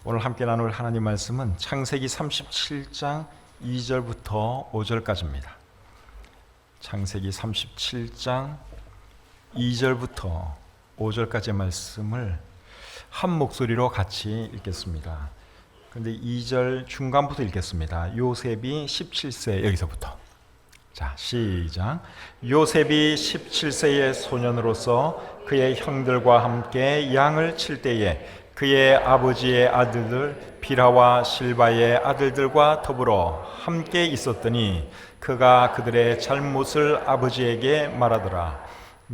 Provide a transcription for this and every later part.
오늘 함께 나눌 하나님 말씀은 창세기 37장 2절부터 5절까지입니다. 창세기 37장 2절부터 5절까지의 말씀을 한 목소리로 같이 읽겠습니다. 그런데 2절 중간부터 읽겠습니다. 요셉이 17세 여기서부터. 자, 시작. 요셉이 17세의 소년으로서 그의 형들과 함께 양을 칠 때에 그의 아버지의 아들들 비라와 실바의 아들들과 더불어 함께 있었더니 그가 그들의 잘못을 아버지에게 말하더라.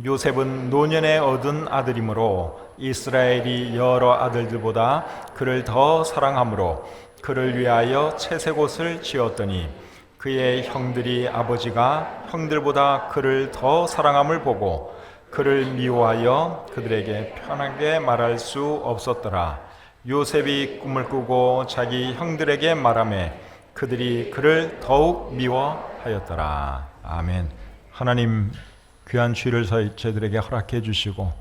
요셉은 노년에 얻은 아들이므로 이스라엘이 여러 아들들보다 그를 더 사랑하므로 그를 위하여 채색옷을 지었더니 그의 형들이 아버지가 형들보다 그를 더 사랑함을 보고 그를 미워하여 그들에게 편하게 말할 수 없었더라. 요셉이 꿈을 꾸고 자기 형들에게 말하매 그들이 그를 더욱 미워하였더라. 아멘. 하나님, 귀한 주일을 저희들에게 허락해 주시고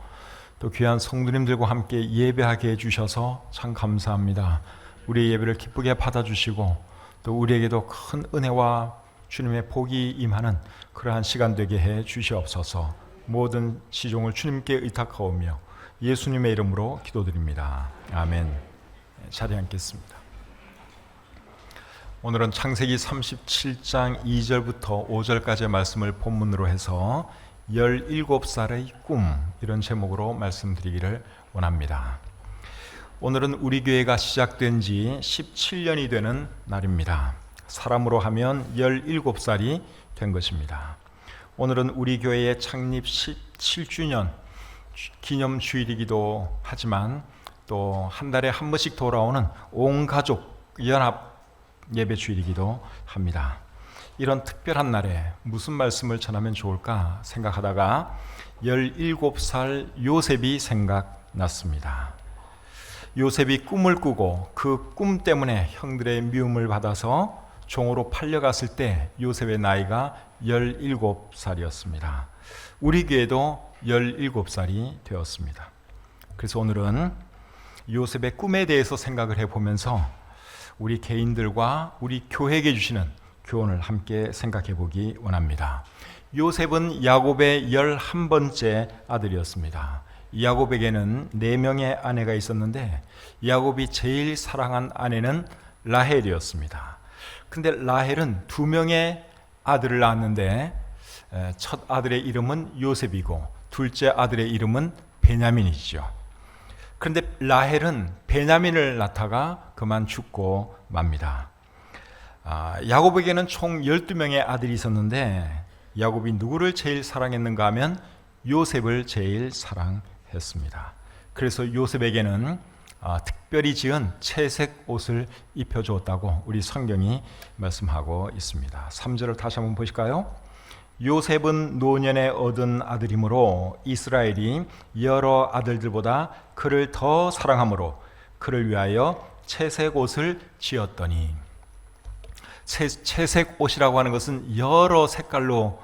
또 귀한 성도님들과 함께 예배하게 해주셔서 참 감사합니다. 우리의 예배를 기쁘게 받아주시고 또 우리에게도 큰 은혜와 주님의 복이 임하는 그러한 시간 되게 해 주시옵소서. 모든 시종을 주님께 의탁하오며 예수님의 이름으로 기도드립니다. 아멘. 자리에 앉겠습니다. 오늘은 창세기 37장 2절부터 5절까지의 말씀을 본문으로 해서 17살의 꿈, 이런 제목으로 말씀드리기를 원합니다. 오늘은 우리 교회가 시작된 지 17년이 되는 날입니다. 사람으로 하면 17살이 된 것입니다. 오늘은 우리 교회의 창립 17주년 기념주일이기도 하지만 또 한 달에 한 번씩 돌아오는 온 가족 연합 예배주일이기도 합니다. 이런 특별한 날에 무슨 말씀을 전하면 좋을까 생각하다가 17살 요셉이 생각났습니다. 요셉이 꿈을 꾸고 그 꿈 때문에 형들의 미움을 받아서 종으로 팔려갔을 때 요셉의 나이가 17살이었습니다. 우리 교회도 17살이 되었습니다. 그래서 오늘은 요셉의 꿈에 대해서 생각을 해보면서 우리 개인들과 우리 교회에게 주시는 교훈을 함께 생각해 보기 원합니다. 요셉은 야곱의 11번째 아들이었습니다. 야곱에게는 4명의 아내가 있었는데 야곱이 제일 사랑한 아내는 라헬이었습니다. 근데 라헬은 2명의 아들을 낳았는데 첫 아들의 이름은 요셉이고 둘째 아들의 이름은 베냐민이죠. 그런데 라헬은 베냐민을 낳다가 그만 죽고 맙니다. 야곱에게는 총 12명의 아들이 있었는데 야곱이 누구를 제일 사랑했는가 하면 요셉을 제일 사랑했습니다. 그래서 요셉에게는 특별히 지은 채색 옷을 입혀주었다고 우리 성경이 말씀하고 있습니다. 3절을 다시 한번 보실까요? 요셉은 노년에 얻은 아들이므로 이스라엘이 여러 아들들보다 그를 더 사랑하므로 그를 위하여 채색 옷을 지었더니, 채색 옷이라고 하는 것은 여러 색깔로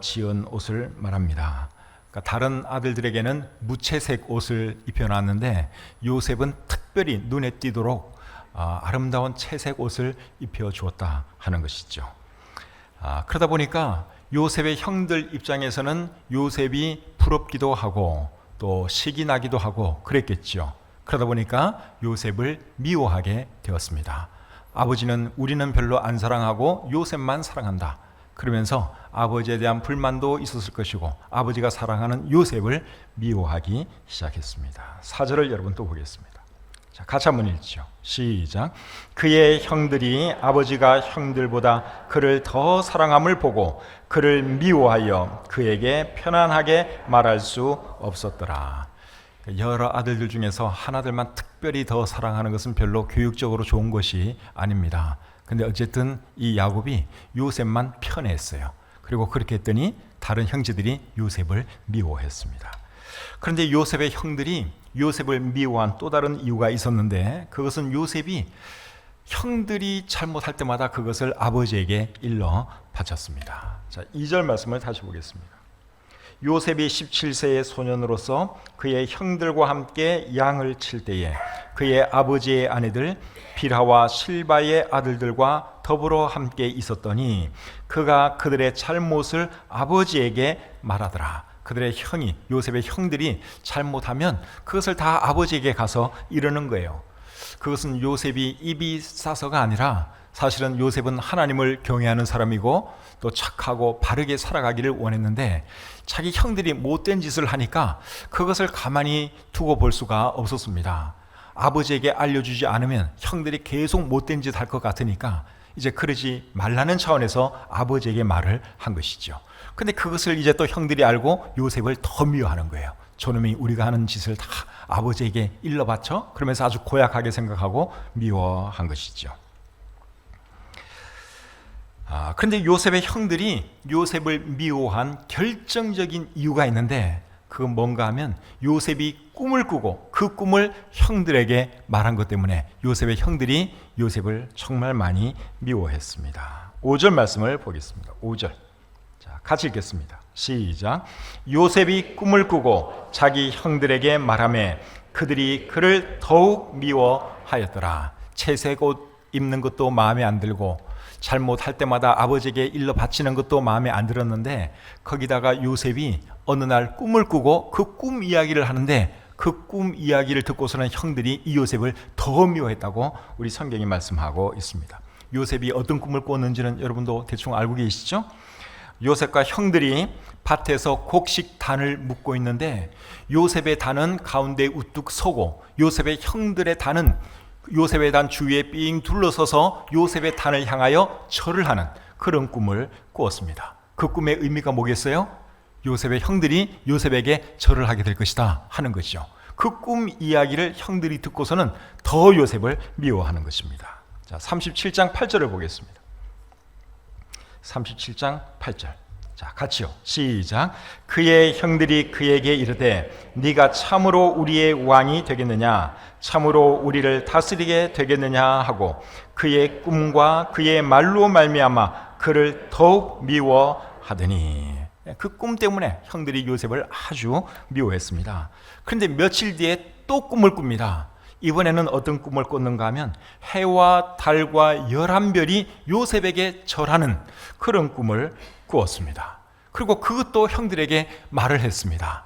지은 옷을 말합니다. 그러니까 다른 아들들에게는 무채색 옷을 입혀놨는데 요셉은 특별히 눈에 띄도록 아름다운 채색 옷을 입혀주었다 하는 것이죠. 그러다 보니까 요셉의 형들 입장에서는 요셉이 부럽기도 하고 또 식이 나기도 하고 그랬겠죠. 그러다 보니까 요셉을 미워하게 되었습니다. 아버지는 우리는 별로 안 사랑하고 요셉만 사랑한다. 그러면서 아버지에 대한 불만도 있었을 것이고 아버지가 사랑하는 요셉을 미워하기 시작했습니다. 4절을 여러분 또 보겠습니다. 자, 같이 한번 읽죠. 시작. 그의 형들이 아버지가 형들보다 그를 더 사랑함을 보고 그를 미워하여 그에게 편안하게 말할 수 없었더라. 여러 아들들 중에서 하나들만 특별히 더 사랑하는 것은 별로 교육적으로 좋은 것이 아닙니다. 근데 어쨌든 이 야곱이 요셉만 편애했어요. 그리고 그렇게 했더니 다른 형제들이 요셉을 미워했습니다. 그런데 요셉의 형들이 요셉을 미워한 또 다른 이유가 있었는데 그것은 요셉이 형들이 잘못할 때마다 그것을 아버지에게 일러 바쳤습니다. 자, 2절 말씀을 다시 보겠습니다. 요셉이 17세의 소년으로서 그의 형들과 함께 양을 칠 때에 그의 아버지의 아내들 빌하와 실바의 아들들과 더불어 함께 있었더니 그가 그들의 잘못을 아버지에게 말하더라. 그들의 형이, 요셉의 형들이 잘못하면 그것을 다 아버지에게 가서 이르는 거예요. 그것은 요셉이 입이 싸서가 아니라 사실은 요셉은 하나님을 경외하는 사람이고 또 착하고 바르게 살아가기를 원했는데 자기 형들이 못된 짓을 하니까 그것을 가만히 두고 볼 수가 없었습니다. 아버지에게 알려주지 않으면 형들이 계속 못된 짓 할 것 같으니까 이제 그러지 말라는 차원에서 아버지에게 말을 한 것이죠. 근데 그것을 이제 또 형들이 알고 요셉을 더 미워하는 거예요. 저놈이 우리가 하는 짓을 다 아버지에게 일러바쳐? 그러면서 아주 고약하게 생각하고 미워한 것이죠. 그런데 요셉의 형들이 요셉을 미워한 결정적인 이유가 있는데 그건 뭔가 하면 요셉이 꿈을 꾸고 그 꿈을 형들에게 말한 것 때문에 요셉의 형들이 요셉을 정말 많이 미워했습니다. 5절 말씀을 보겠습니다. 5절. 자, 같이 읽겠습니다. 시작. 요셉이 꿈을 꾸고 자기 형들에게 말하며 그들이 그를 더욱 미워하였더라. 채색 옷 입는 것도 마음에 안 들고 잘못할 때마다 아버지에게 일러 바치는 것도 마음에 안 들었는데 거기다가 요셉이 어느 날 꿈을 꾸고 그 꿈 이야기를 하는데 그 꿈 이야기를 듣고서는 형들이 이 요셉을 더 미워했다고 우리 성경이 말씀하고 있습니다. 요셉이 어떤 꿈을 꿨는지는 여러분도 대충 알고 계시죠? 요셉과 형들이 밭에서 곡식 단을 묶고 있는데 요셉의 단은 가운데 우뚝 서고 요셉의 형들의 단은 요셉의 단 주위에 삥 둘러서서 요셉의 단을 향하여 절을 하는 그런 꿈을 꾸었습니다. 그 꿈의 의미가 뭐겠어요? 요셉의 형들이 요셉에게 절을 하게 될 것이다 하는 것이죠. 그 꿈 이야기를 형들이 듣고서는 더 요셉을 미워하는 것입니다. 자, 37장 8절을 보겠습니다. 37장 8절. 자, 같이요. 시작. 그의 형들이 그에게 이르되 네가 참으로 우리의 왕이 되겠느냐 참으로 우리를 다스리게 되겠느냐 하고 그의 꿈과 그의 말로 말미암아 그를 더욱 미워하더니 그 꿈 때문에 형들이 요셉을 아주 미워했습니다. 그런데 며칠 뒤에 또 꿈을 꿉니다. 이번에는 어떤 꿈을 꿨는가 하면 해와 달과 11별이 요셉에게 절하는 그런 꿈을 꾸었습니다. 그리고 그것도 형들에게 말을 했습니다.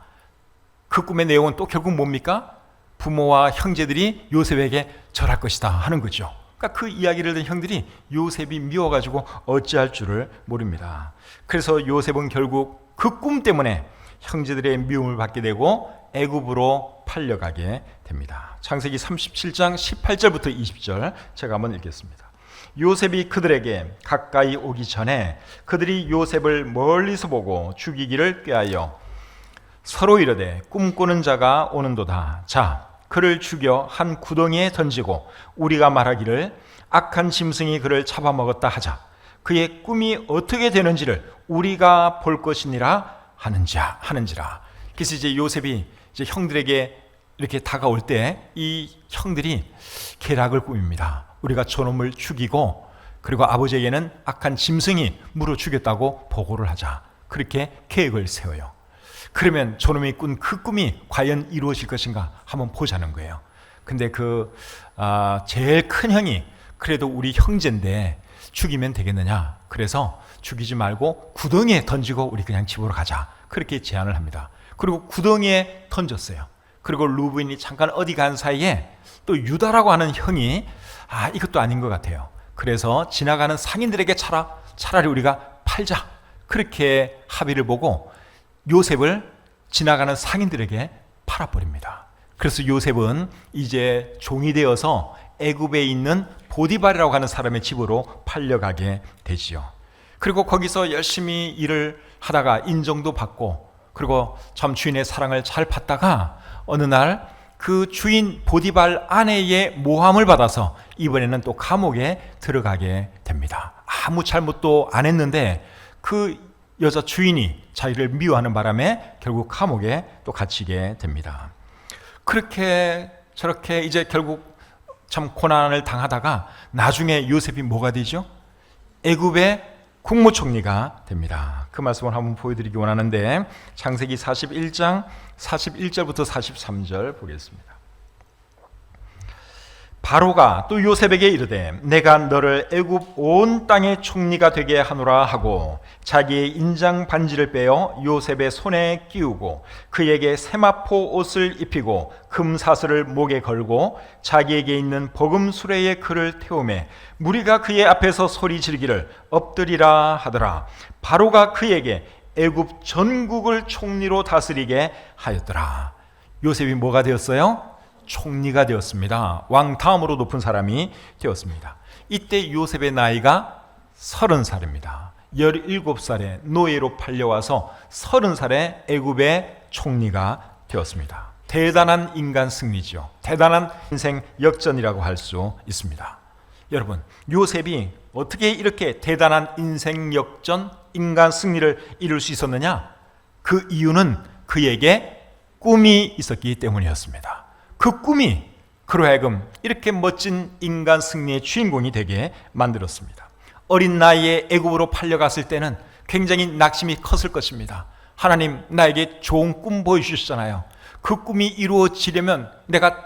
그 꿈의 내용은 또 결국 뭡니까? 부모와 형제들이 요셉에게 절할 것이다 하는 거죠. 그러니까 그 이야기를 듣는 형들이 요셉이 미워가지고 어찌할 줄을 모릅니다. 그래서 요셉은 결국 그 꿈 때문에 형제들의 미움을 받게 되고 애굽으로 팔려가게 됩니다. 창세기 37장 18절부터 20절 제가 한번 읽겠습니다. 요셉이 그들에게 가까이 오기 전에 그들이 요셉을 멀리서 보고 죽이기를 꾀하여 서로 이르되 꿈꾸는 자가 오는도다. 자, 그를 죽여 한 구덩이에 던지고 우리가 말하기를 악한 짐승이 그를 잡아먹었다 하자. 그의 꿈이 어떻게 되는지를 우리가 볼 것이니라 하는지라. 그래서 이제 요셉이 이제 형들에게 이렇게 다가올 때 이 형들이 계략을 꾸밉니다. 우리가 저놈을 죽이고 그리고 아버지에게는 악한 짐승이 물어 죽였다고 보고를 하자. 그렇게 계획을 세워요. 그러면 저놈이 꾼 그 꿈이 과연 이루어질 것인가 한번 보자는 거예요. 근데 제일 큰 형이 그래도 우리 형제인데 죽이면 되겠느냐. 그래서 죽이지 말고 구덩이에 던지고 우리 그냥 집으로 가자. 그렇게 제안을 합니다. 그리고 구덩이에 던졌어요. 그리고 루벤이 잠깐 어디 간 사이에 또 유다라고 하는 형이 이것도 아닌 것 같아요. 그래서 지나가는 상인들에게 차라리 우리가 팔자. 그렇게 합의를 보고 요셉을 지나가는 상인들에게 팔아버립니다. 그래서 요셉은 이제 종이 되어서 애굽에 있는 보디발이라고 하는 사람의 집으로 팔려가게 되지요. 그리고 거기서 열심히 일을 하다가 인정도 받고 그리고 참 주인의 사랑을 잘 받다가 어느 날 그 주인 보디발 아내의 모함을 받아서 이번에는 또 감옥에 들어가게 됩니다. 아무 잘못도 안 했는데 그 여자 주인이 자기를 미워하는 바람에 결국 감옥에 또 갇히게 됩니다. 그렇게 저렇게 이제 결국 참 고난을 당하다가 나중에 요셉이 뭐가 되죠? 애굽의 국무총리가 됩니다. 그 말씀을 한번 보여드리기 원하는데 창세기 41장 41절부터 43절 보겠습니다. 바로가 또 요셉에게 이르되 내가 너를 애굽 온 땅의 총리가 되게 하노라 하고 자기의 인장 반지를 빼어 요셉의 손에 끼우고 그에게 세마포 옷을 입히고 금사슬을 목에 걸고 자기에게 있는 버금 수레에 그를 태우매 무리가 그의 앞에서 소리 지르기를 엎드리라 하더라. 바로가 그에게 애굽 전국을 총리로 다스리게 하였더라. 요셉이 뭐가 되었어요? 총리가 되었습니다. 왕 다음으로 높은 사람이 되었습니다. 이때 요셉의 나이가 30살입니다. 17살에 노예로 팔려와서 30살에 애굽의 총리가 되었습니다. 대단한 인간 승리죠. 대단한 인생 역전이라고 할 수 있습니다. 여러분, 요셉이 어떻게 이렇게 대단한 인생 역전, 인간 승리를 이룰 수 있었느냐? 그 이유는 그에게 꿈이 있었기 때문이었습니다. 그 꿈이 그로 하여금 이렇게 멋진 인간 승리의 주인공이 되게 만들었습니다. 어린 나이에 애굽으로 팔려갔을 때는 굉장히 낙심이 컸을 것입니다. 하나님, 나에게 좋은 꿈 보여주셨잖아요. 그 꿈이 이루어지려면 내가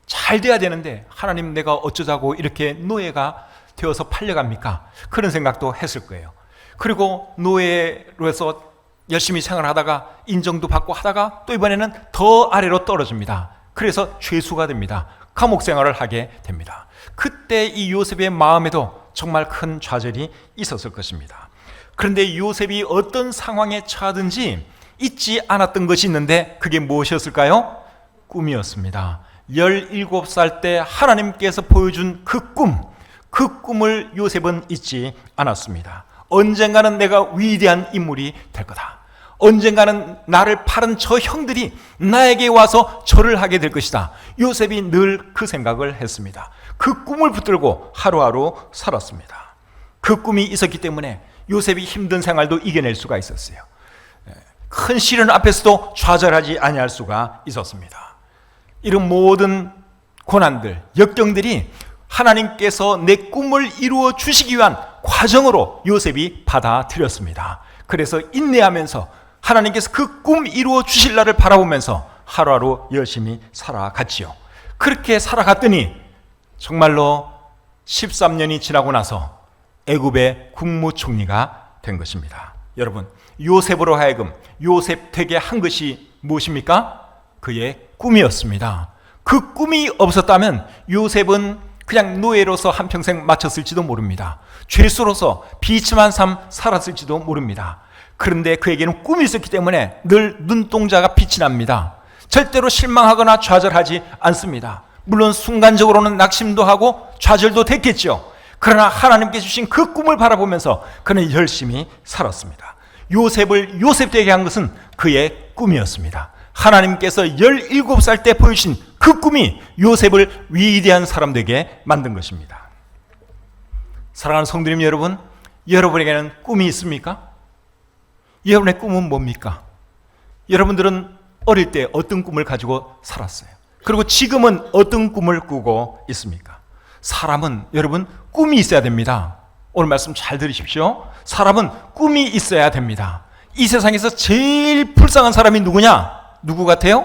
잘 돼야 되는데 하나님, 내가 어쩌자고 이렇게 노예가 되어서 팔려갑니까? 그런 생각도 했을 거예요. 그리고 노예로 해서 열심히 생활하다가 인정도 받고 하다가 또 이번에는 더 아래로 떨어집니다. 그래서 죄수가 됩니다. 감옥 생활을 하게 됩니다. 그때 이 요셉의 마음에도 정말 큰 좌절이 있었을 것입니다. 그런데 요셉이 어떤 상황에 처하든지 잊지 않았던 것이 있는데 그게 무엇이었을까요? 꿈이었습니다. 17살 때 하나님께서 보여준 그 꿈을 요셉은 잊지 않았습니다. 언젠가는 내가 위대한 인물이 될 거다. 언젠가는 나를 팔은 저 형들이 나에게 와서 절을 하게 될 것이다. 요셉이 늘 그 생각을 했습니다. 그 꿈을 붙들고 하루하루 살았습니다. 그 꿈이 있었기 때문에 요셉이 힘든 생활도 이겨낼 수가 있었어요. 큰 시련 앞에서도 좌절하지 아니할 수가 있었습니다. 이런 모든 고난들, 역경들이 하나님께서 내 꿈을 이루어 주시기 위한 과정으로 요셉이 받아들였습니다. 그래서 인내하면서 하나님께서 그 꿈 이루어 주실 날을 바라보면서 하루하루 열심히 살아갔지요. 그렇게 살아갔더니 정말로 13년이 지나고 나서 애굽의 국무총리가 된 것입니다. 여러분, 요셉으로 하여금 요셉 되게 한 것이 무엇입니까? 그의 꿈이었습니다. 그 꿈이 없었다면 요셉은 그냥 노예로서 한평생 마쳤을지도 모릅니다. 죄수로서 비참한 삶 살았을지도 모릅니다. 그런데 그에게는 꿈이 있었기 때문에 늘 눈동자가 빛이 납니다. 절대로 실망하거나 좌절하지 않습니다. 물론 순간적으로는 낙심도 하고 좌절도 됐겠죠. 그러나 하나님께 주신 그 꿈을 바라보면서 그는 열심히 살았습니다. 요셉을 요셉되게 한 것은 그의 꿈이었습니다. 하나님께서 17살 때 보여주신 그 꿈이 요셉을 위대한 사람 되게 만든 것입니다. 사랑하는 성도님 여러분, 여러분에게는 꿈이 있습니까? 여러분의 꿈은 뭡니까? 여러분들은 어릴 때 어떤 꿈을 가지고 살았어요? 그리고 지금은 어떤 꿈을 꾸고 있습니까? 사람은 여러분 꿈이 있어야 됩니다. 오늘 말씀 잘 들으십시오. 사람은 꿈이 있어야 됩니다. 이 세상에서 제일 불쌍한 사람이 누구냐? 누구 같아요?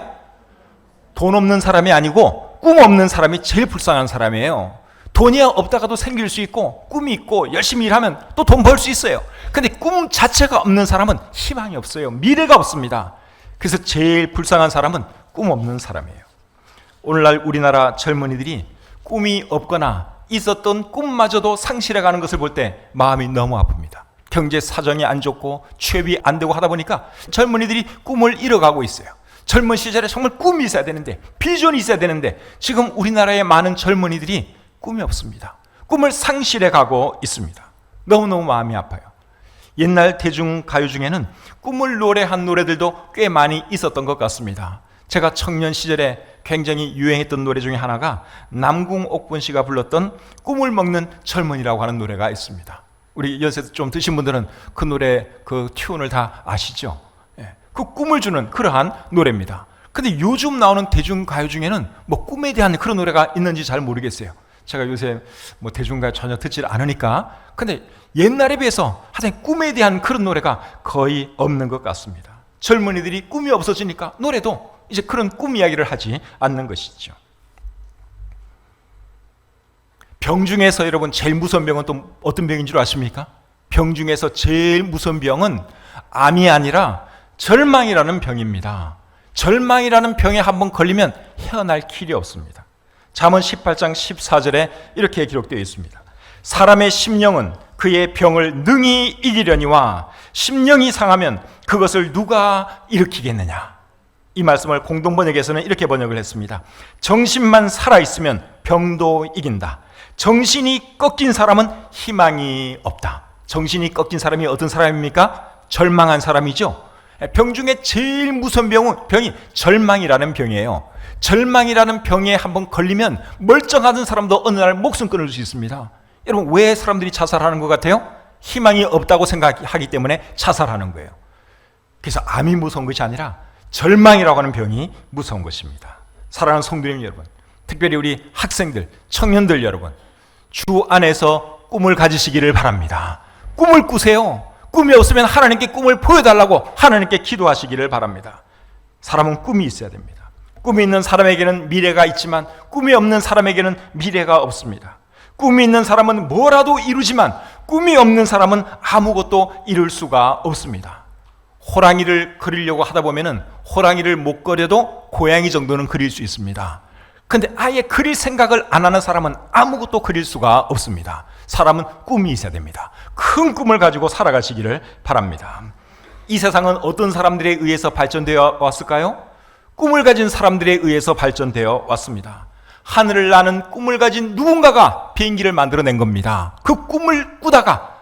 돈 없는 사람이 아니고 꿈 없는 사람이 제일 불쌍한 사람이에요. 돈이 없다가도 생길 수 있고 꿈이 있고 열심히 일하면 또 돈 벌 수 있어요. 근데 꿈 자체가 없는 사람은 희망이 없어요. 미래가 없습니다. 그래서 제일 불쌍한 사람은 꿈 없는 사람이에요. 오늘날 우리나라 젊은이들이 꿈이 없거나 있었던 꿈마저도 상실해가는 것을 볼 때 마음이 너무 아픕니다. 경제 사정이 안 좋고 취업이 안 되고 하다 보니까 젊은이들이 꿈을 잃어가고 있어요. 젊은 시절에 정말 꿈이 있어야 되는데, 비전이 있어야 되는데 지금 우리나라의 많은 젊은이들이 꿈이 없습니다. 꿈을 상실해 가고 있습니다. 너무너무 마음이 아파요. 옛날 대중가요 중에는 꿈을 노래한 노래들도 꽤 많이 있었던 것 같습니다. 제가 청년 시절에 굉장히 유행했던 노래 중에 하나가 남궁옥분 씨가 불렀던 꿈을 먹는 젊은이라고 하는 노래가 있습니다. 우리 연세 좀 드신 분들은 그 노래 그 튠을 다 아시죠? 그 꿈을 주는 그러한 노래입니다. 근데 요즘 나오는 대중가요 중에는 뭐 꿈에 대한 그런 노래가 있는지 잘 모르겠어요. 제가 요새 뭐 대중가요 전혀 듣질 않으니까, 근데 옛날에 비해서 하여튼 꿈에 대한 그런 노래가 거의 없는 것 같습니다. 젊은이들이 꿈이 없어지니까 노래도 이제 그런 꿈 이야기를 하지 않는 것이죠. 병 중에서 여러분 제일 무서운 병은 또 어떤 병인 줄 아십니까? 병 중에서 제일 무서운 병은 암이 아니라 절망이라는 병입니다. 절망이라는 병에 한번 걸리면 헤어날 길이 없습니다. 잠언 18장 14절에 이렇게 기록되어 있습니다. 사람의 심령은 그의 병을 능히 이기려니와 심령이 상하면 그것을 누가 일으키겠느냐. 이 말씀을 공동번역에서는 이렇게 번역을 했습니다. 정신만 살아있으면 병도 이긴다. 정신이 꺾인 사람은 희망이 없다. 정신이 꺾인 사람이 어떤 사람입니까? 절망한 사람이죠. 병 중에 제일 무서운 병이 절망이라는 병이에요. 절망이라는 병에 한번 걸리면 멀쩡하던 사람도 어느 날 목숨 끊을 수 있습니다. 여러분, 왜 사람들이 자살하는 것 같아요? 희망이 없다고 생각하기 때문에 자살하는 거예요. 그래서 암이 무서운 것이 아니라 절망이라고 하는 병이 무서운 것입니다. 사랑하는 성도님 여러분, 특별히 우리 학생들, 청년들 여러분, 주 안에서 꿈을 가지시기를 바랍니다. 꿈을 꾸세요. 꿈이 없으면 하나님께 꿈을 보여달라고 하나님께 기도하시기를 바랍니다. 사람은 꿈이 있어야 됩니다. 꿈이 있는 사람에게는 미래가 있지만 꿈이 없는 사람에게는 미래가 없습니다. 꿈이 있는 사람은 뭐라도 이루지만 꿈이 없는 사람은 아무것도 이룰 수가 없습니다. 호랑이를 그리려고 하다 보면은 호랑이를 못 그려도 고양이 정도는 그릴 수 있습니다. 근데 아예 그릴 생각을 안 하는 사람은 아무것도 그릴 수가 없습니다. 사람은 꿈이 있어야 됩니다. 큰 꿈을 가지고 살아가시기를 바랍니다. 이 세상은 어떤 사람들에 의해서 발전되어 왔을까요? 꿈을 가진 사람들에 의해서 발전되어 왔습니다. 하늘을 나는 꿈을 가진 누군가가 비행기를 만들어낸 겁니다. 그 꿈을 꾸다가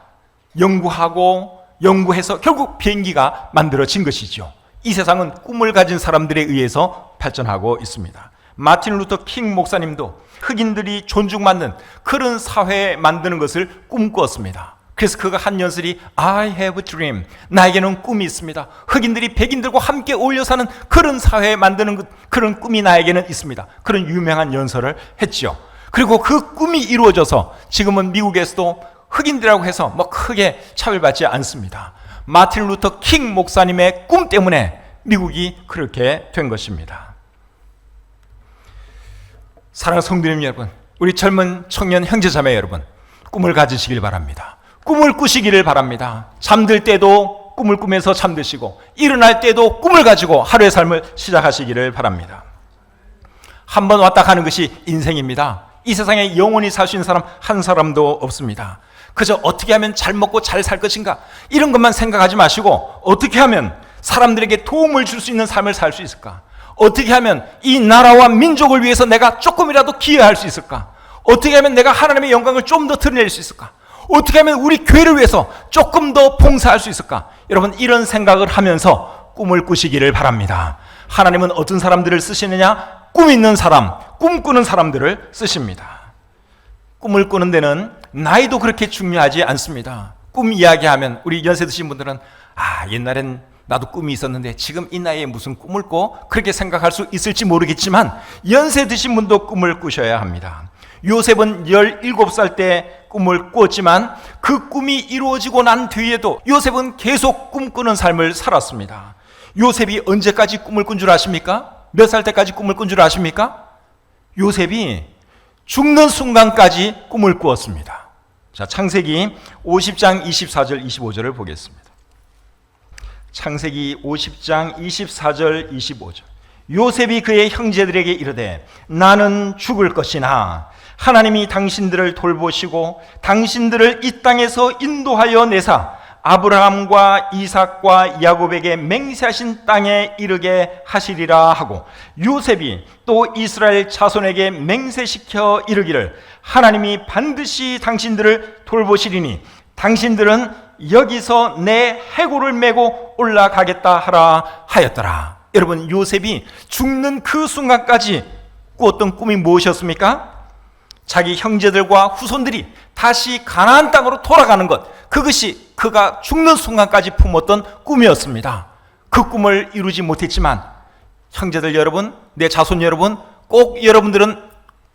연구해서 결국 비행기가 만들어진 것이죠. 이 세상은 꿈을 가진 사람들에 의해서 발전하고 있습니다. 마틴 루터 킹 목사님도 흑인들이 존중받는 그런 사회 만드는 것을 꿈꾸었습니다. 그래서 그가 한 연설이 I have a dream, 나에게는 꿈이 있습니다. 흑인들이 백인들과 함께 어울려 사는 그런 사회 만드는 그런 꿈이 나에게는 있습니다. 그런 유명한 연설을 했죠. 그리고 그 꿈이 이루어져서 지금은 미국에서도 흑인들이라고 해서 뭐 크게 차별받지 않습니다. 마틴 루터 킹 목사님의 꿈 때문에 미국이 그렇게 된 것입니다. 사랑하는 성도님 여러분, 우리 젊은 청년 형제자매 여러분, 꿈을 가지시길 바랍니다. 꿈을 꾸시기를 바랍니다. 잠들 때도 꿈을 꾸면서 잠드시고 일어날 때도 꿈을 가지고 하루의 삶을 시작하시기를 바랍니다. 한 번 왔다 가는 것이 인생입니다. 이 세상에 영원히 살 수 있는 사람 한 사람도 없습니다. 그저 어떻게 하면 잘 먹고 잘 살 것인가 이런 것만 생각하지 마시고 어떻게 하면 사람들에게 도움을 줄 수 있는 삶을 살 수 있을까? 어떻게 하면 이 나라와 민족을 위해서 내가 조금이라도 기여할 수 있을까? 어떻게 하면 내가 하나님의 영광을 좀 더 드러낼 수 있을까? 어떻게 하면 우리 교회를 위해서 조금 더 봉사할 수 있을까? 여러분, 이런 생각을 하면서 꿈을 꾸시기를 바랍니다. 하나님은 어떤 사람들을 쓰시느냐? 꿈 있는 사람, 꿈꾸는 사람들을 쓰십니다. 꿈을 꾸는 데는 나이도 그렇게 중요하지 않습니다. 꿈 이야기하면 우리 연세 드신 분들은 옛날엔 나도 꿈이 있었는데 지금 이 나이에 무슨 꿈을 꿔? 그렇게 생각할 수 있을지 모르겠지만 연세 드신 분도 꿈을 꾸셔야 합니다. 요셉은 17살 때 꿈을 꾸었지만 그 꿈이 이루어지고 난 뒤에도 요셉은 계속 꿈꾸는 삶을 살았습니다. 요셉이 언제까지 꿈을 꾼 줄 아십니까? 몇 살 때까지 꿈을 꾼 줄 아십니까? 요셉이 죽는 순간까지 꿈을 꾸었습니다. 자, 창세기 50장 24절 25절을 보겠습니다. 창세기 50장 24절 25절. 요셉이 그의 형제들에게 이르되 나는 죽을 것이나 하나님이 당신들을 돌보시고 당신들을 이 땅에서 인도하여 내사 아브라함과 이삭과 야곱에게 맹세하신 땅에 이르게 하시리라 하고 요셉이 또 이스라엘 자손에게 맹세시켜 이르기를 하나님이 반드시 당신들을 돌보시리니 당신들은 여기서 내 해골을 메고 올라가겠다 하라 하였더라. 여러분, 요셉이 죽는 그 순간까지 꾸었던 꿈이 무엇이었습니까? 자기 형제들과 후손들이 다시 가나안 땅으로 돌아가는 것, 그것이 그가 죽는 순간까지 품었던 꿈이었습니다. 그 꿈을 이루지 못했지만 형제들 여러분, 내 자손 여러분, 꼭 여러분들은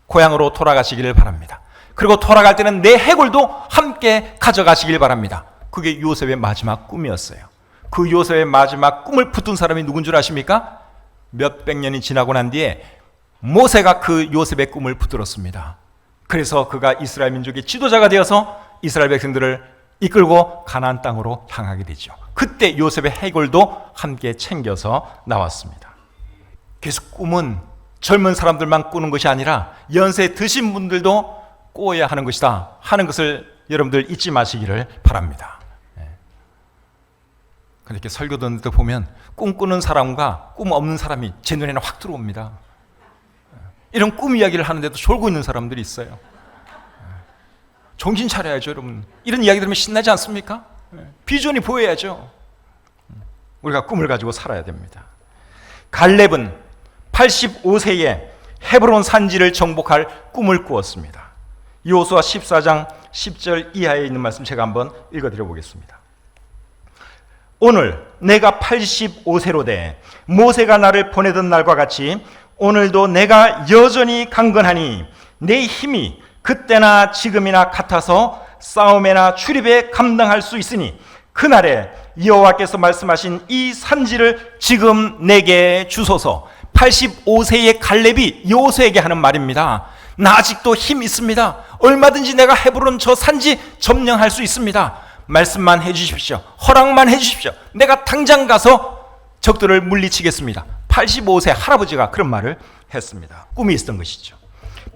고향으로 돌아가시기를 바랍니다. 그리고 돌아갈 때는 내 해골도 함께 가져가시길 바랍니다. 그게 요셉의 마지막 꿈이었어요. 그 요셉의 마지막 꿈을 붙든 사람이 누군 줄 아십니까? 몇백 년이 지나고 난 뒤에 모세가 그 요셉의 꿈을 붙들었습니다. 그래서 그가 이스라엘 민족의 지도자가 되어서 이스라엘 백성들을 이끌고 가나안 땅으로 향하게 되죠. 그때 요셉의 해골도 함께 챙겨서 나왔습니다. 그래서 꿈은 젊은 사람들만 꾸는 것이 아니라 연세 드신 분들도 꾸어야 하는 것이다 하는 것을 여러분들 잊지 마시기를 바랍니다. 그렇게 설교 듣는 데 보면 꿈꾸는 사람과 꿈 없는 사람이 제 눈에는 확 들어옵니다. 이런 꿈 이야기를 하는데도 졸고 있는 사람들이 있어요. 정신 차려야죠, 여러분. 이런 이야기 들으면 신나지 않습니까? 비전이 보여야죠. 우리가 꿈을 가지고 살아야 됩니다. 갈렙은 85세에 헤브론 산지를 정복할 꿈을 꾸었습니다. 여호수아 14장 10절 이하에 있는 말씀 제가 한번 읽어드려 보겠습니다. 오늘 내가 85세로 돼 모세가 나를 보내던 날과 같이 오늘도 내가 여전히 강건하니 내 힘이 그때나 지금이나 같아서 싸움에나 출입에 감당할 수 있으니 그날에 여호와께서 말씀하신 이 산지를 지금 내게 주소서. 85세의 갈렙이 여호수아에게 하는 말입니다. 나 아직도 힘 있습니다. 얼마든지 내가 헤브론 저 산지 점령할 수 있습니다. 말씀만 해주십시오. 허락만 해주십시오. 내가 당장 가서 적들을 물리치겠습니다. 85세 할아버지가 그런 말을 했습니다. 꿈이 있었던 것이죠.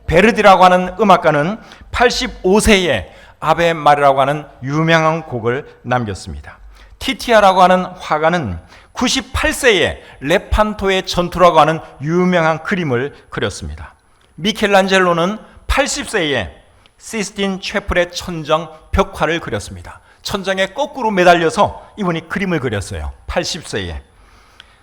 베르디라고 하는 음악가는 85세에 아베 마리라고 하는 유명한 곡을 남겼습니다. 티티아라고 하는 화가는 98세에 레판토의 전투라고 하는 유명한 그림을 그렸습니다. 미켈란젤로는 80세에 시스틴 채플의 천정 벽화를 그렸습니다. 천장에 거꾸로 매달려서 이분이 그림을 그렸어요. 80세에.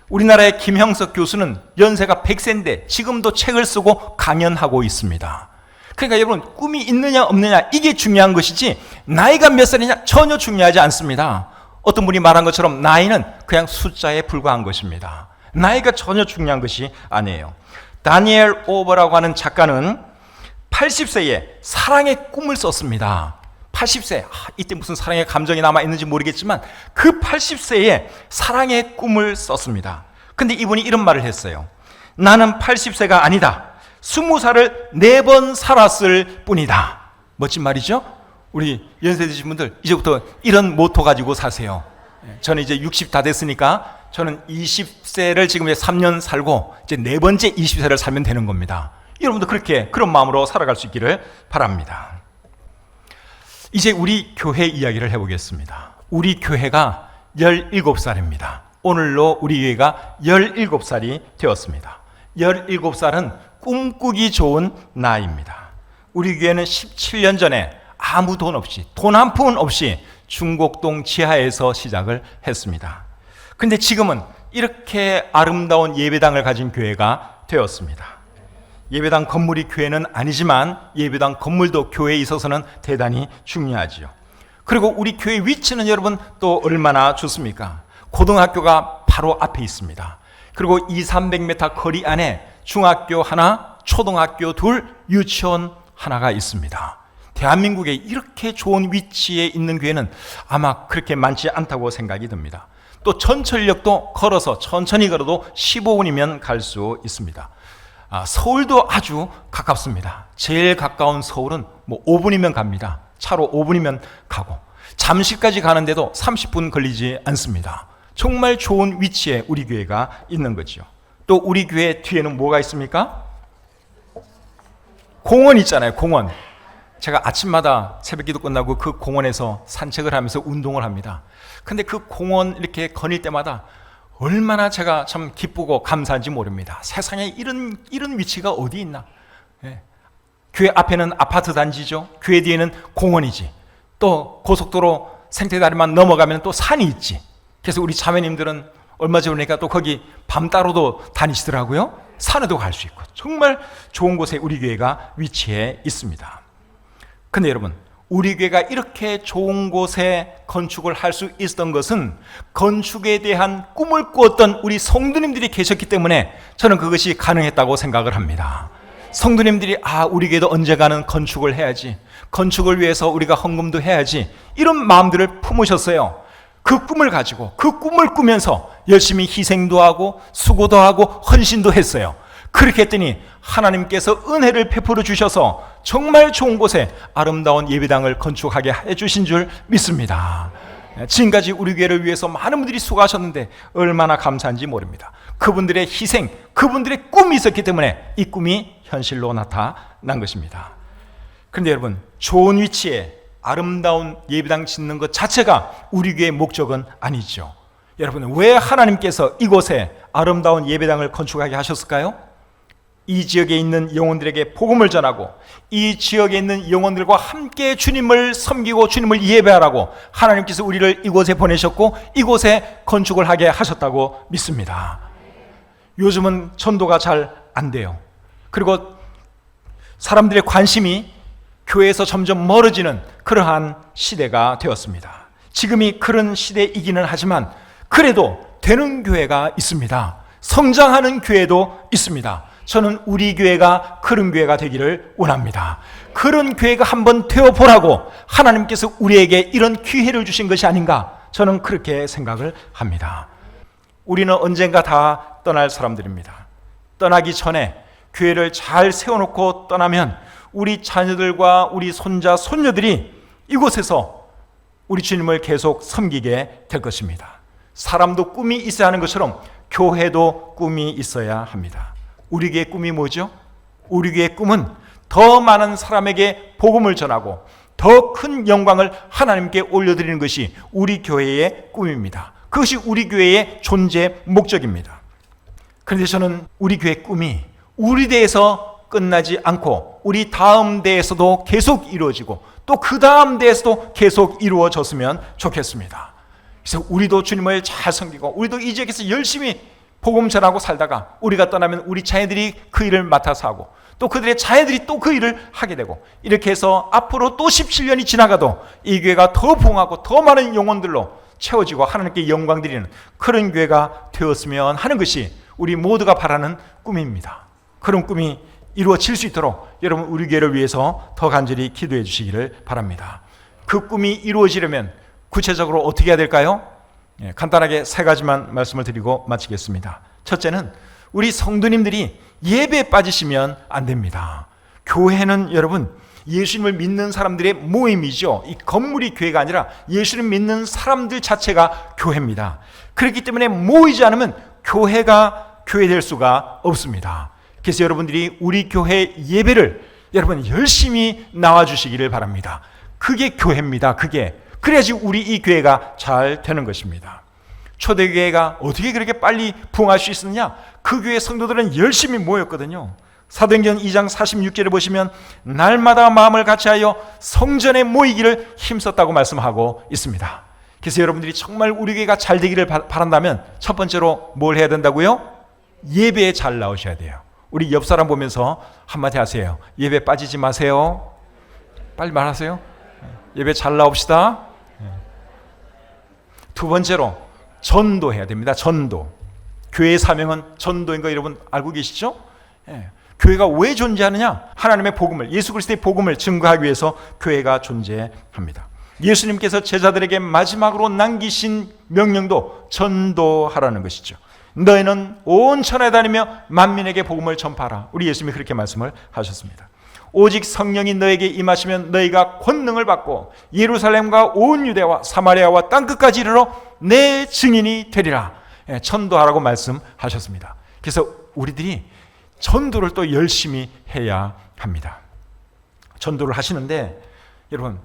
우리나라의 김형석 교수는 연세가 100세인데 지금도 책을 쓰고 강연하고 있습니다. 그러니까 여러분, 꿈이 있느냐 없느냐 이게 중요한 것이지 나이가 몇 살이냐 전혀 중요하지 않습니다. 어떤 분이 말한 것처럼 나이는 그냥 숫자에 불과한 것입니다. 나이가 전혀 중요한 것이 아니에요. 다니엘 오버라고 하는 작가는 80세에 사랑의 꿈을 썼습니다. 80세, 이때 무슨 사랑의 감정이 남아있는지 모르겠지만 그 80세에 사랑의 꿈을 썼습니다. 근데 이분이 이런 말을 했어요. 나는 80세가 아니다. 20살을 4번 살았을 뿐이다. 멋진 말이죠? 우리 연세 드신 분들 이제부터 이런 모토 가지고 사세요. 저는 이제 60 다 됐으니까 저는 20세를 지금 3년 살고 이제 4번째 20세를 살면 되는 겁니다. 여러분도 그런 마음으로 살아갈 수 있기를 바랍니다. 이제 우리 교회 이야기를 해보겠습니다. 우리 교회가 17살입니다. 오늘로 우리 교회가 17살이 되었습니다. 17살은 꿈꾸기 좋은 나이입니다. 우리 교회는 17년 전에 아무 돈 없이, 돈 한 푼 없이 중곡동 지하에서 시작을 했습니다. 근데 지금은 이렇게 아름다운 예배당을 가진 교회가 되었습니다. 예배당 건물이 교회는 아니지만 예배당 건물도 교회에 있어서는 대단히 중요하지요. 그리고 우리 교회 위치는 여러분 또 얼마나 좋습니까? 고등학교가 바로 앞에 있습니다. 그리고 200-300m 거리 안에 중학교 하나, 초등학교 둘, 유치원 하나가 있습니다. 대한민국에 이렇게 좋은 위치에 있는 교회는 아마 그렇게 많지 않다고 생각이 듭니다. 또 전철역도 걸어서 천천히 걸어도 15분이면 갈 수 있습니다. 서울도 아주 가깝습니다. 제일 가까운 서울은 5분이면 갑니다. 차로 5분이면 가고 잠실까지 가는데도 30분 걸리지 않습니다. 정말 좋은 위치에 우리 교회가 있는 거죠. 또 우리 교회 뒤에는 뭐가 있습니까? 공원 있잖아요. 공원. 제가 아침마다 새벽기도 끝나고 그 공원에서 산책을 하면서 운동을 합니다. 근데 그 공원 이렇게 거닐 때마다 얼마나 제가 참 기쁘고 감사한지 모릅니다. 세상에 이런 위치가 어디 있나? 예. 교회 앞에는 아파트 단지죠. 교회 뒤에는 공원이지. 또 고속도로 생태다리만 넘어가면 또 산이 있지. 그래서 우리 자매님들은 얼마 전에 또 거기 밤따로도 다니시더라고요. 산에도 갈 수 있고 정말 좋은 곳에 우리 교회가 위치해 있습니다. 근데 여러분, 우리 교회가 이렇게 좋은 곳에 건축을 할 수 있었던 것은 건축에 대한 꿈을 꾸었던 우리 성도님들이 계셨기 때문에 저는 그것이 가능했다고 생각을 합니다. 성도님들이 우리 교회도 언젠가는 건축을 해야지, 건축을 위해서 우리가 헌금도 해야지, 이런 마음들을 품으셨어요. 그 꿈을 가지고 그 꿈을 꾸면서 열심히 희생도 하고 수고도 하고 헌신도 했어요. 그렇게 했더니 하나님께서 은혜를 베풀어 주셔서 정말 좋은 곳에 아름다운 예배당을 건축하게 해주신 줄 믿습니다. 지금까지 우리 교회를 위해서 많은 분들이 수고하셨는데 얼마나 감사한지 모릅니다. 그분들의 희생, 그분들의 꿈이 있었기 때문에 이 꿈이 현실로 나타난 것입니다. 그런데 여러분, 좋은 위치에 아름다운 예배당 짓는 것 자체가 우리 교회의 목적은 아니죠. 여러분, 왜 하나님께서 이곳에 아름다운 예배당을 건축하게 하셨을까요? 이 지역에 있는 영혼들에게 복음을 전하고 이 지역에 있는 영혼들과 함께 주님을 섬기고 주님을 예배하라고 하나님께서 우리를 이곳에 보내셨고 이곳에 건축을 하게 하셨다고 믿습니다. 요즘은 전도가 잘 안 돼요. 그리고 사람들의 관심이 교회에서 점점 멀어지는 그러한 시대가 되었습니다. 지금이 그런 시대이기는 하지만 그래도 되는 교회가 있습니다. 성장하는 교회도 있습니다. 저는 우리 교회가 그런 교회가 되기를 원합니다. 그런 교회가 한번 되어보라고 하나님께서 우리에게 이런 기회를 주신 것이 아닌가, 저는 그렇게 생각을 합니다. 우리는 언젠가 다 떠날 사람들입니다. 떠나기 전에 교회를 잘 세워놓고 떠나면 우리 자녀들과 우리 손자, 손녀들이 이곳에서 우리 주님을 계속 섬기게 될 것입니다. 사람도 꿈이 있어야 하는 것처럼 교회도 꿈이 있어야 합니다. 우리 교회의 꿈이 뭐죠? 우리 교회의 꿈은 더 많은 사람에게 복음을 전하고 더 큰 영광을 하나님께 올려드리는 것이 우리 교회의 꿈입니다. 그것이 우리 교회의 존재 목적입니다. 그런데 저는 우리 교회의 꿈이 우리 대에서 끝나지 않고 우리 다음 대에서도 계속 이루어지고 또 그 다음 대에서도 계속 이루어졌으면 좋겠습니다. 그래서 우리도 주님을 잘 섬기고 우리도 이 지역에서 열심히 복음 전하고 살다가 우리가 떠나면 우리 자녀들이 그 일을 맡아서 하고 또 그들의 자녀들이 또 그 일을 하게 되고 이렇게 해서 앞으로 또 17년이 지나가도 이 교회가 더 부흥하고 더 많은 영혼들로 채워지고 하나님께 영광 드리는 그런 교회가 되었으면 하는 것이 우리 모두가 바라는 꿈입니다. 그런 꿈이 이루어질 수 있도록 여러분 우리 교회를 위해서 더 간절히 기도해 주시기를 바랍니다. 그 꿈이 이루어지려면 구체적으로 어떻게 해야 될까요? 간단하게 세 가지만 말씀을 드리고 마치겠습니다. 첫째는 우리 성도님들이 예배에 빠지시면 안 됩니다. 교회는 여러분 예수님을 믿는 사람들의 모임이죠. 이 건물이 교회가 아니라 예수님 믿는 사람들 자체가 교회입니다. 그렇기 때문에 모이지 않으면 교회가 교회될 수가 없습니다. 그래서 여러분들이 우리 교회 예배를 여러분 열심히 나와주시기를 바랍니다. 그게 교회입니다. 그래야지 우리 이 교회가 잘 되는 것입니다. 초대교회가 어떻게 그렇게 빨리 부흥할 수 있었느냐? 그 교회 성도들은 열심히 모였거든요. 사도행전 2장 46절에 보시면 날마다 마음을 같이하여 성전에 모이기를 힘썼다고 말씀하고 있습니다. 그래서 여러분들이 정말 우리 교회가 잘 되기를 바란다면 첫 번째로 뭘 해야 된다고요? 예배에 잘 나오셔야 돼요. 우리 옆 사람 보면서 한마디 하세요. 예배 빠지지 마세요. 빨리 말하세요. 예배 잘 나옵시다. 두 번째로 전도해야 됩니다. 전도. 교회의 사명은 전도인 거 여러분 알고 계시죠? 교회가 왜 존재하느냐? 하나님의 복음을, 예수 그리스도의 복음을 증거하기 위해서 교회가 존재합니다. 예수님께서 제자들에게 마지막으로 남기신 명령도 전도하라는 것이죠. 너희는 온 천하에 다니며 만민에게 복음을 전파하라. 우리 예수님이 그렇게 말씀을 하셨습니다. 오직 성령이 너에게 임하시면 너희가 권능을 받고 예루살렘과 온 유대와 사마리아와 땅끝까지 이르러 내 증인이 되리라. 전도하라고 말씀하셨습니다. 그래서 우리들이 전도를 또 열심히 해야 합니다. 전도를 하시는데 여러분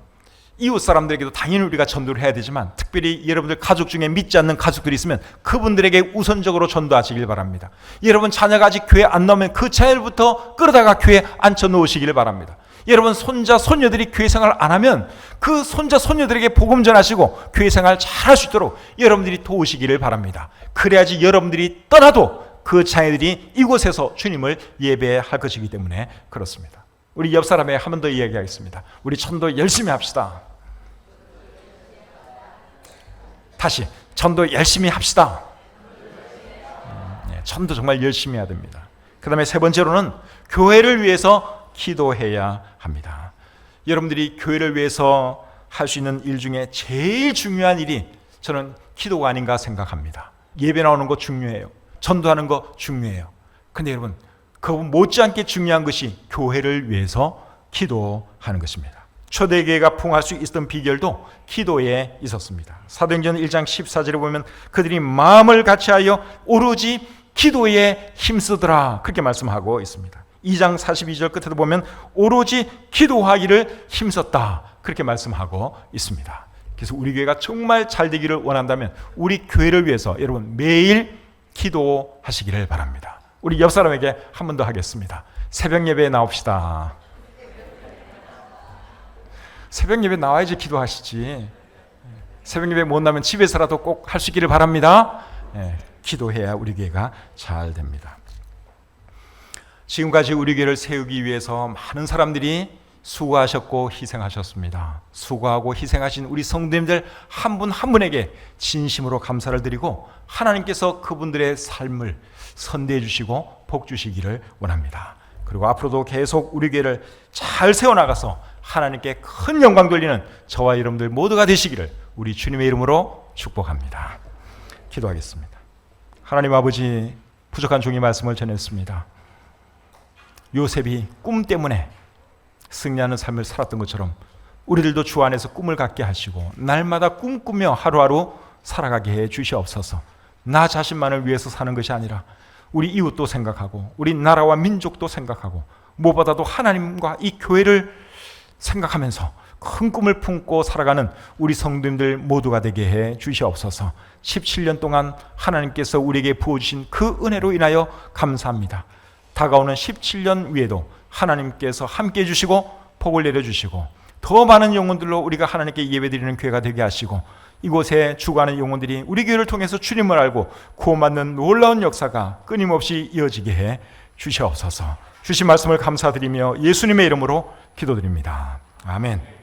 이웃 사람들에게도 당연히 우리가 전도를 해야 되지만 특별히 여러분들 가족 중에 믿지 않는 가족들이 있으면 그분들에게 우선적으로 전도하시길 바랍니다. 여러분 자녀가 아직 교회 안 나오면 그 자녀부터 끌어다가 교회에 앉혀 놓으시길 바랍니다. 여러분 손자 손녀들이 교회 생활 안 하면 그 손자 손녀들에게 복음 전하시고 교회 생활 잘할 수 있도록 여러분들이 도우시기를 바랍니다. 그래야지 여러분들이 떠나도 그 자녀들이 이곳에서 주님을 예배할 것이기 때문에 그렇습니다. 우리 옆 사람에 한 번 더 이야기하겠습니다. 우리 전도 열심히 합시다. 다시 전도 열심히 합시다. 전도 정말 열심히 해야 됩니다. 그 다음에 세 번째로는 교회를 위해서 기도해야 합니다. 여러분들이 교회를 위해서 할 수 있는 일 중에 제일 중요한 일이 저는 기도가 아닌가 생각합니다. 예배 나오는 거 중요해요. 전도하는 거 중요해요. 근데 여러분, 그거 못지않게 중요한 것이 교회를 위해서 기도하는 것입니다. 초대교회가 풍할 수 있었던 비결도 기도에 있었습니다. 사도행전 1장 14절에 보면 그들이 마음을 같이하여 오로지 기도에 힘쓰더라, 그렇게 말씀하고 있습니다. 2장 42절 끝에도 보면 오로지 기도하기를 힘썼다, 그렇게 말씀하고 있습니다. 그래서 우리 교회가 정말 잘 되기를 원한다면 우리 교회를 위해서 여러분 매일 기도하시기를 바랍니다. 우리 옆 사람에게 한 번 더 하겠습니다. 새벽 예배에 나옵시다. 새벽 예배 나와야지 기도하시지. 새벽 예배 못 나면 집에서라도 꼭 할 수 있기를 바랍니다. 기도해야 우리 교회가 잘 됩니다. 지금까지 우리 교회를 세우기 위해서 많은 사람들이 수고하셨고 희생하셨습니다. 수고하고 희생하신 우리 성도님들 한 분 한 분에게 진심으로 감사를 드리고 하나님께서 그분들의 삶을 선대해 주시고 복 주시기를 원합니다. 그리고 앞으로도 계속 우리 교회를 잘 세워나가서 하나님께 큰 영광 돌리는 저와 여러분들 모두가 되시기를 우리 주님의 이름으로 축복합니다. 기도하겠습니다. 하나님 아버지, 부족한 종이 말씀을 전했습니다. 요셉이 꿈 때문에 승리하는 삶을 살았던 것처럼 우리들도 주 안에서 꿈을 갖게 하시고 날마다 꿈꾸며 하루하루 살아가게 해 주시옵소서. 나 자신만을 위해서 사는 것이 아니라 우리 이웃도 생각하고 우리 나라와 민족도 생각하고 무엇보다도 하나님과 이 교회를 생각하면서 큰 꿈을 품고 살아가는 우리 성도님들 모두가 되게 해 주시옵소서. 17년 동안 하나님께서 우리에게 부어주신 그 은혜로 인하여 감사합니다. 다가오는 17년 위에도 하나님께서 함께해 주시고 복을 내려주시고 더 많은 영혼들로 우리가 하나님께 예배드리는 교회가 되게 하시고 이곳에 주관하는 영혼들이 우리 교회를 통해서 주님을 알고 구원받는 놀라운 역사가 끊임없이 이어지게 해 주시옵소서. 주신 말씀을 감사드리며 예수님의 이름으로 기도드립니다. 아멘.